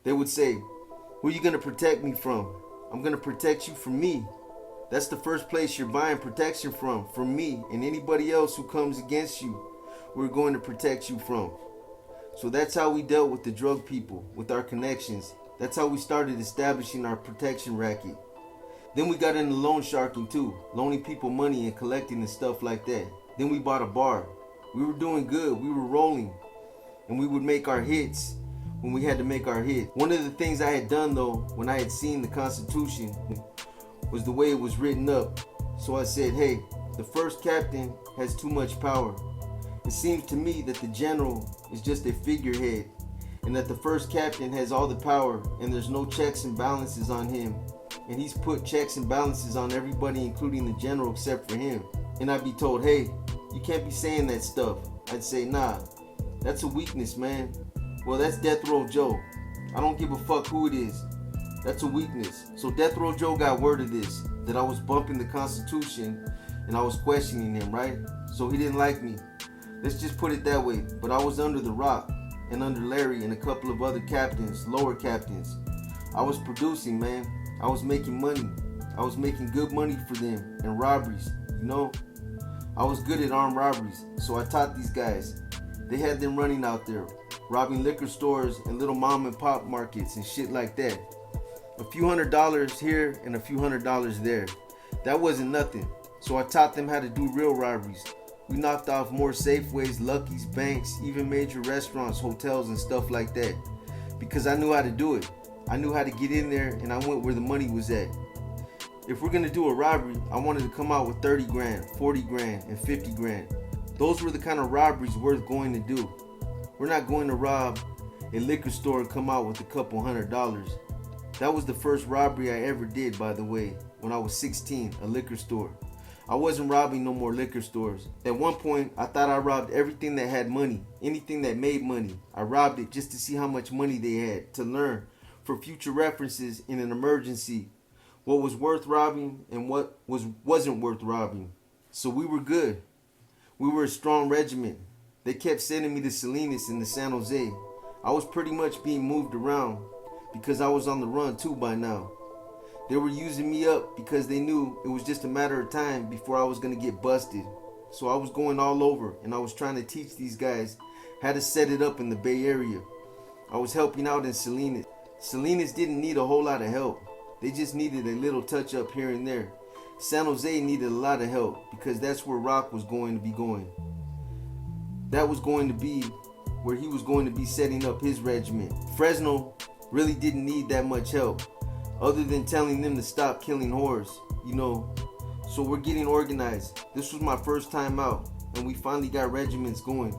They would say, who are you going to protect me from? I'm going to protect you from me. That's the first place you're buying protection from me and anybody else who comes against you. We're going to protect you from. So that's how we dealt with the drug people, with our connections. That's how we started establishing our protection racket. Then we got into loan sharking too, loaning people money and collecting and stuff like that. Then we bought a bar. We were doing good, we were rolling, and we would make our hits when we had to make our hit. One of the things I had done though, when I had seen the Constitution, was the way it was written up. So I said, hey, the first captain has too much power. It seems to me that the general is just a figurehead, and that the first captain has all the power and there's no checks and balances on him. And he's put checks and balances on everybody, including the general, except for him. And I'd be told, hey, you can't be saying that stuff. I'd say, nah, that's a weakness, man. Well, that's Death Row Joe. I don't give a fuck who it is. That's a weakness. So Death Row Joe got word of this, that I was bumping the Constitution and I was questioning him, right? So he didn't like me. Let's just put it that way. But I was under the rock and under Larry and a couple of other captains, lower captains. I was producing, man. I was making money. I was making good money for them and robberies, you know? I was good at armed robberies, so I taught these guys. They had them running out there, robbing liquor stores and little mom and pop markets and shit like that. A few $100s here and a few $100s there. That wasn't nothing. So I taught them how to do real robberies. We knocked off more Safeways, Lucky's, banks, even major restaurants, hotels and stuff like that. Because I knew how to do it. I knew how to get in there and I went where the money was at. If we're gonna do a robbery, I wanted to come out with 30 grand, 40 grand, and 50 grand. Those were the kind of robberies worth going to do. We're not going to rob a liquor store and come out with a couple $100. That was the first robbery I ever did, by the way, when I was 16, a liquor store. I wasn't robbing no more liquor stores. At one point, I thought I robbed everything that had money, anything that made money. I robbed it just to see how much money they had, to learn, for future references in an emergency, what was worth robbing and what wasn't worth robbing. So we were good. We were a strong regiment. They kept sending me to Salinas and to San Jose. I was pretty much being moved around because I was on the run too by now. They were using me up because they knew it was just a matter of time before I was going to get busted. So I was going all over and I was trying to teach these guys how to set it up in the Bay Area. I was helping out in Salinas. Salinas didn't need a whole lot of help. They just needed a little touch up here and there. San Jose needed a lot of help because that's where Rock was going to be going. That was going to be where he was going to be setting up his regiment. Fresno really didn't need that much help, other than telling them to stop killing whores, you know. So we're getting organized. This was my first time out, and we finally got regiments going.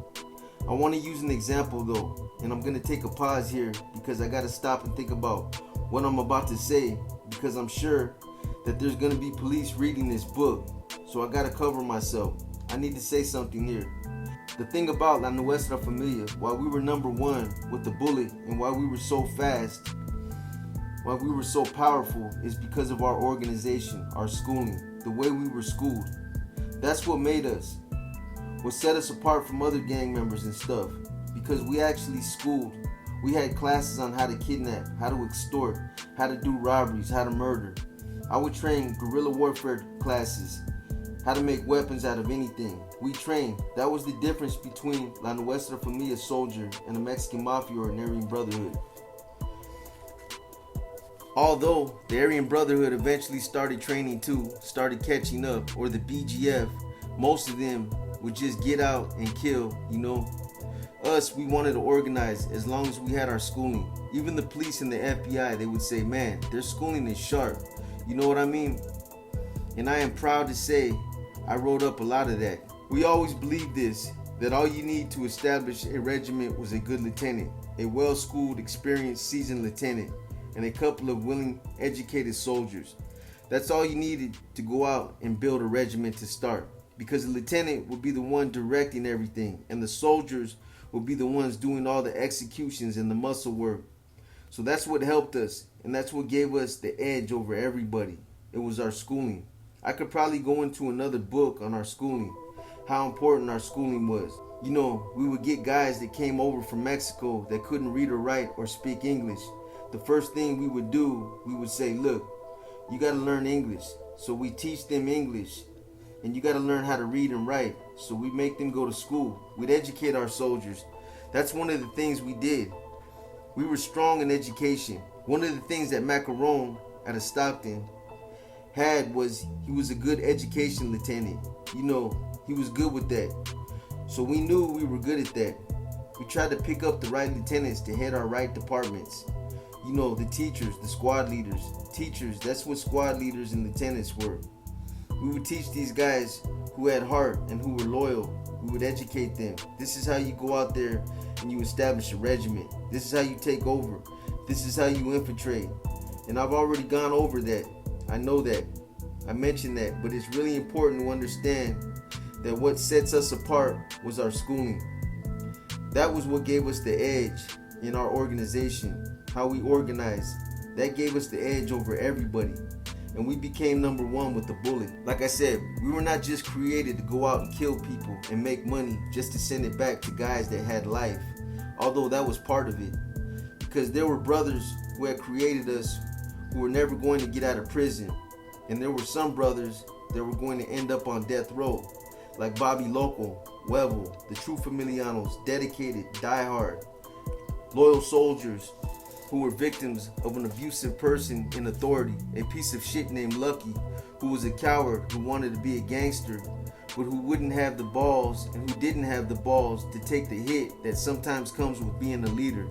I want to use an example though, and I'm going to take a pause here because I got to stop and think about what I'm about to say, because I'm sure that there's going to be police reading this book, so I got to cover myself. I need to say something here. The thing about La Nuestra Familia, why we were number one with the bullet and why we were so fast, why we were so powerful, is because of our organization, our schooling, the way we were schooled. That's what made us, what set us apart from other gang members and stuff, because we actually schooled. We had classes on how to kidnap, how to extort, how to do robberies, how to murder. I would train guerrilla warfare classes, how to make weapons out of anything. We trained. That was the difference between La Nuestra Familia soldier and a Mexican mafia or an Aryan Brotherhood. Although the Aryan Brotherhood eventually started training too, started catching up, or the BGF, most of them would just get out and kill, you know. Us, we wanted to organize as long as we had our schooling. Even the police and the FBI, they would say, man, their schooling is sharp. You know what I mean? And I am proud to say I wrote up a lot of that. We always believed this, that all you need to establish a regiment was a good lieutenant, a well-schooled, experienced, seasoned lieutenant, and a couple of willing, educated soldiers. That's all you needed to go out and build a regiment to start, because the lieutenant would be the one directing everything, and the soldiers would be the ones doing all the executions and the muscle work. So that's what helped us, and that's what gave us the edge over everybody. It was our schooling. I could probably go into another book on our schooling, how important our schooling was. You know, we would get guys that came over from Mexico that couldn't read or write or speak English. the first thing we would do, we would say, look, you got to learn English. So we teach them English. And you got to learn how to read and write. So we make them go to school. We'd educate our soldiers. That's one of the things we did. We were strong in education. One of the things that Macaron out of Stockton had was he was a good education lieutenant. You know, he was good with that. So we knew we were good at that. We tried to pick up the right lieutenants to head our right departments. You know, the teachers, the squad leaders. Teachers, that's what squad leaders and lieutenants were. We would teach these guys who had heart and who were loyal. We would educate them. This is how you go out there and you establish a regiment. This is how you take over. This is how you infiltrate. And I've already gone over that. I know that. I mentioned that. But it's really important to understand that what sets us apart was our schooling. That was what gave us the edge in our organization. How we organized. That gave us the edge over everybody. And we became number one with the bullet. Like I said, we were not just created to go out and kill people and make money just to send it back to guys that had life. Although that was part of it. Because there were brothers who had created us who were never going to get out of prison. And there were some brothers that were going to end up on death row. Like Bobby Loco, Wevel, the true Familianos, dedicated, diehard, loyal soldiers who were victims of an abusive person in authority, a piece of shit named Lucky, who was a coward who wanted to be a gangster, but who wouldn't have the balls and who didn't have the balls to take the hit that sometimes comes with being a leader.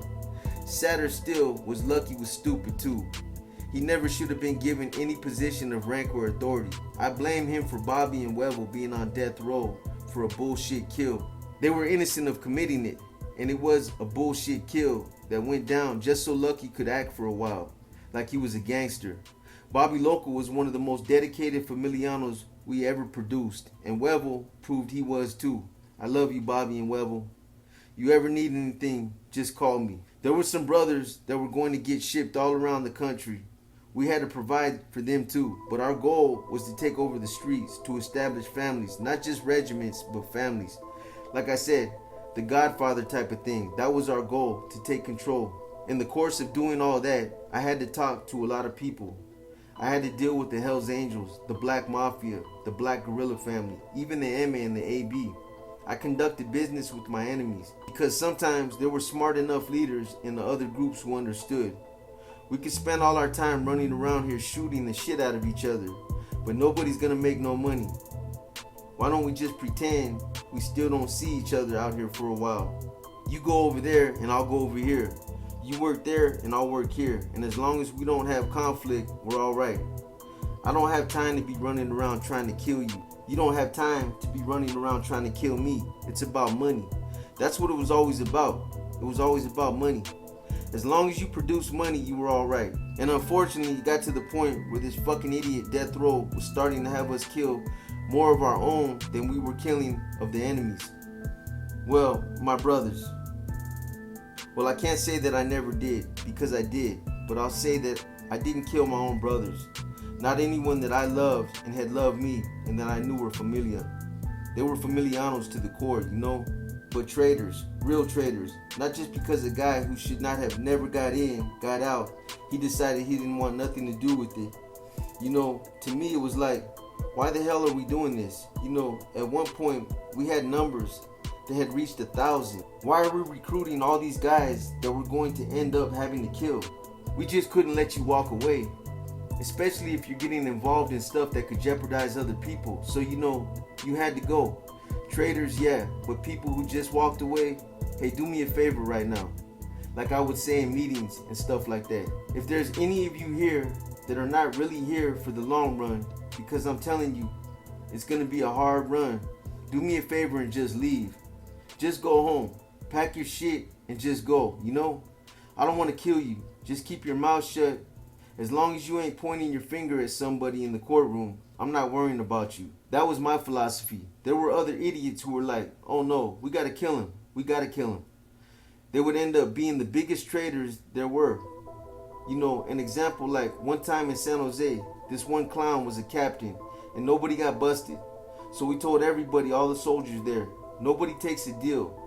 Sadder still was Lucky was stupid too. He never should have been given any position of rank or authority. I blame him for Bobby and Wevel being on death row for a bullshit kill. They were innocent of committing it, and it was a bullshit kill that went down just so Lucky could act for a while, like he was a gangster. Bobby Loco was one of the most dedicated Familianos we ever produced, and Wevel proved he was too. I love you, Bobby and Wevel. You ever need anything, just call me. There were some brothers that were going to get shipped all around the country. We had to provide for them too, but our goal was to take over the streets, to establish families, not just regiments, but families. Like I said, the Godfather type of thing. That was our goal, to take control. In the course of doing all that, I had to talk to a lot of people. I had to deal with the Hells Angels, the Black Mafia, the Black Guerrilla family, even the MA and the AB. I conducted business with my enemies because sometimes there were smart enough leaders in the other groups who understood. We could spend all our time running around here shooting the shit out of each other, but nobody's gonna make no money. Why don't we just pretend we still don't see each other out here for a while? You go over there and I'll go over here. You work there and I'll work here. And as long as we don't have conflict, we're all right. I don't have time to be running around trying to kill you. You don't have time to be running around trying to kill me. It's about money. That's what it was always about. It was always about money. As long as you produce money, you were all right. And unfortunately, it got to the point where this fucking idiot Death Row was starting to have us kill more of our own than we were killing of the enemies. Well, my brothers. Well, I can't say that I never did, because I did. But I'll say that I didn't kill my own brothers. Not anyone that I loved and had loved me and that I knew were familia. They were familianos to the core, you know? But traitors, real traitors. Not just because a guy who should not have never got in, got out, he decided he didn't want nothing to do with it. You know, to me it was like, why the hell are we doing this? You know, at one point we had numbers that had reached 1,000. Why are we recruiting all these guys that we're going to end up having to kill? We just couldn't let you walk away. Especially if you're getting involved in stuff that could jeopardize other people. So you know, you had to go. Traitors, yeah, but people who just walked away, hey, do me a favor right now. Like I would say in meetings and stuff like that. If there's any of you here that are not really here for the long run, because I'm telling you, it's gonna be a hard run, do me a favor and just leave. Just go home, pack your shit and just go, you know? I don't want to kill you, just keep your mouth shut. As long as you ain't pointing your finger at somebody in the courtroom, I'm not worrying about you. That was my philosophy. There were other idiots who were like, oh no, we gotta kill him. We gotta kill him. They would end up being the biggest traitors there were. You know, an example like one time in San Jose, this one clown was a captain and nobody got busted. So we told everybody, all the soldiers there, nobody takes a deal.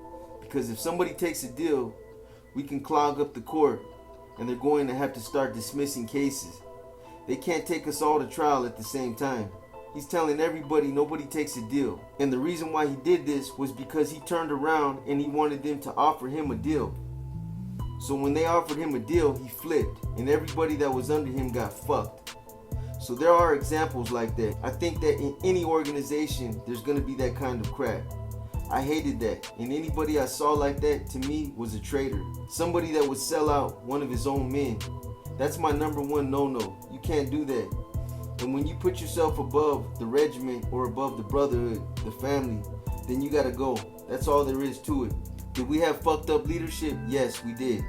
Because if somebody takes a deal, we can clog up the court and they're going to have to start dismissing cases. They can't take us all to trial at the same time. He's telling everybody nobody takes a deal. And the reason why he did this was because he turned around and he wanted them to offer him a deal. So when they offered him a deal, he flipped, and everybody that was under him got fucked. So there are examples like that. I think that in any organization, there's going to be that kind of crap. I hated that, and anybody I saw like that, to me, was a traitor. Somebody that would sell out one of his own men. That's my number one no-no. You can't do that. And when you put yourself above the regiment or above the brotherhood, the family, then you gotta go. That's all there is to it. Did we have fucked up leadership? Yes, we did.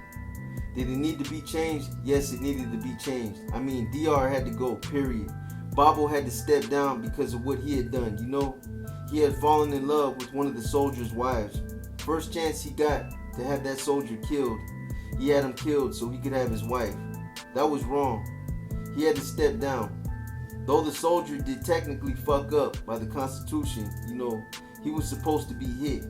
Did it need to be changed? Yes, it needed to be changed. I mean, DR had to go, period. Bobo had to step down because of what he had done, you know? He had fallen in love with one of the soldiers' wives. First chance he got to have that soldier killed, he had him killed so he could have his wife. That was wrong. He had to step down. Though the soldier did technically fuck up by the Constitution, you know, he was supposed to be hit.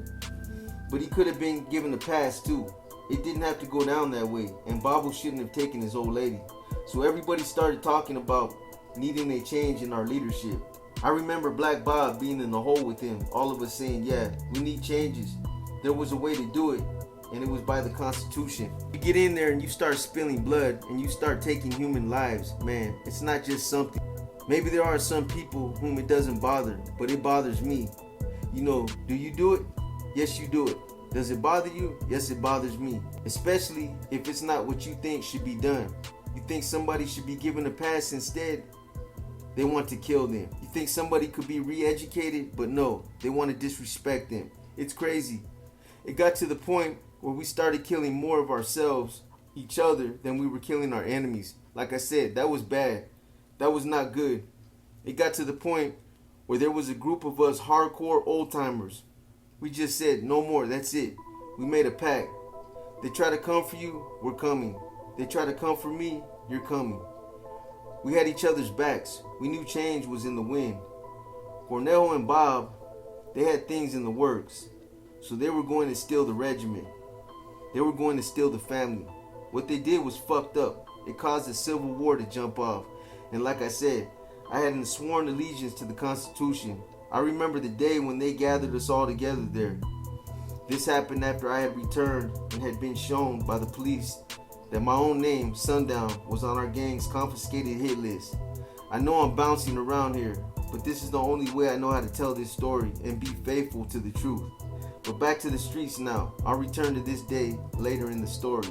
But he could have been given a pass too. It didn't have to go down that way, and Bobo shouldn't have taken his old lady. So everybody started talking about needing a change in our leadership. I remember Black Bob being in the hole with him, all of us saying, yeah, we need changes. There was a way to do it, and it was by the Constitution. You get in there and you start spilling blood and you start taking human lives, man, it's not just something. Maybe there are some people whom it doesn't bother, but it bothers me. You know, do you do it? Yes, you do it. Does it bother you? Yes, it bothers me. Especially if it's not what you think should be done. You think somebody should be given a pass instead? They want to kill them. You think somebody could be re-educated? But no, they want to disrespect them. It's crazy. It got to the point where we started killing more of ourselves, each other, than we were killing our enemies. Like I said, that was bad. That was not good. It got to the point where there was a group of us hardcore old timers. We just said, no more, that's it. We made a pact. They try to come for you, we're coming. They try to come for me, you're coming. We had each other's backs. We knew change was in the wind. Cornejo and Bob, they had things in the works. So they were going to steal the regiment. They were going to steal the family. What they did was fucked up. It caused a civil war to jump off. And like I said, I had a sworn allegiance to the Constitution. I remember the day when they gathered us all together there. This happened after I had returned and had been shown by the police that my own name, Sundown, was on our gang's confiscated hit list. I know I'm bouncing around here, but this is the only way I know how to tell this story and be faithful to the truth. But back to the streets now. I'll return to this day later in the story.